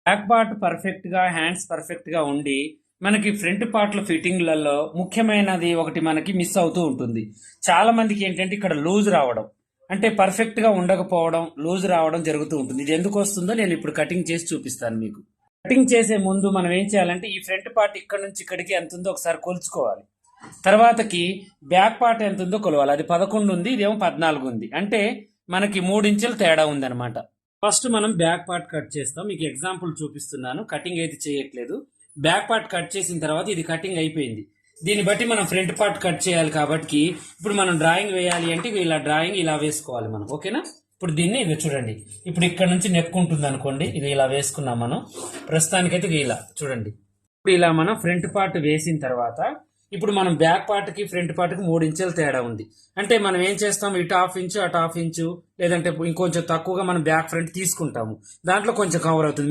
Back part perfect గా hands perfect గా ఉండి మనకి ఫ్రంట్ పార్ట్ల ఫిట్టింగ్లలో ముఖ్యమైనది ఒకటి మనకి మిస్ అవుతూ ఉంటుంది. చాలా మందికి ఏంటంటే ఇక్కడ లూజ్ రావడం, అంటే పర్ఫెక్ట్ గా ఉండకపోవడం, లూజ్ రావడం జరుగుతూ ఉంటుంది. ఇది ఎందుకు వస్తుందో నేను ఇప్పుడు కటింగ్ చేసి చూపిస్తాను మీకు. కటింగ్ చేసే ముందు మనం ఏం చేయాలంటే ఈ ఫ్రంట్ పార్ట్ ఇక్కడ నుంచి ఇక్కడికి ఎంత ఉందో ఒకసారి కొలుచుకోవాలి. తర్వాతకి బ్యాక్ పార్ట్ ఎంత ఉందో కొలవాలి. అది 11 ఉంది, ఇదేమో 14 ఉంది. అంటే మనకి 3 ఇంచులు తేడా ఉందన్నమాట. ఫస్ట్ మనం బ్యాక్ పార్ట్ కట్ చేస్తాం. మీకు ఎగ్జాంపుల్ చూపిస్తున్నాను, కటింగ్ అయితే చేయట్లేదు. బ్యాక్ పార్ట్ కట్ చేసిన తర్వాత ఇది కటింగ్ అయిపోయింది. దీన్ని బట్టి మనం ఫ్రంట్ పార్ట్ కట్ చేయాలి కాబట్టి ఇప్పుడు మనం డ్రాయింగ్ వేయాలి అంటే ఇలా డ్రాయింగ్ ఇలా వేసుకోవాలి మనం. ఓకేనా? ఇప్పుడు దీన్ని ఇది చూడండి, ఇప్పుడు ఇక్కడ నుంచి నెక్ ఉంటుంది అనుకోండి, ఇది ఇలా వేసుకున్నాం మనం. ప్రస్తుతానికైతే ఇలా చూడండి. ఇప్పుడు ఇలా మనం ఫ్రంట్ పార్ట్ వేసిన తర్వాత ఇప్పుడు మనం బ్యాక్ పార్ట్ కి ఫ్రంట్ పార్ట్ కి 3 ఇంచుల తేడా ఉంది. అంటే మనం ఏం చేస్తాం, ఇటు హాఫ్ ఇంచు అటు హాఫ్ ఇంచు లేదంటే ఇంకొంచెం తక్కువగా మనం బ్యాక్ ఫ్రంట్ తీసుకుంటాము. దాంట్లో కొంచెం కవర్ అవుతుంది.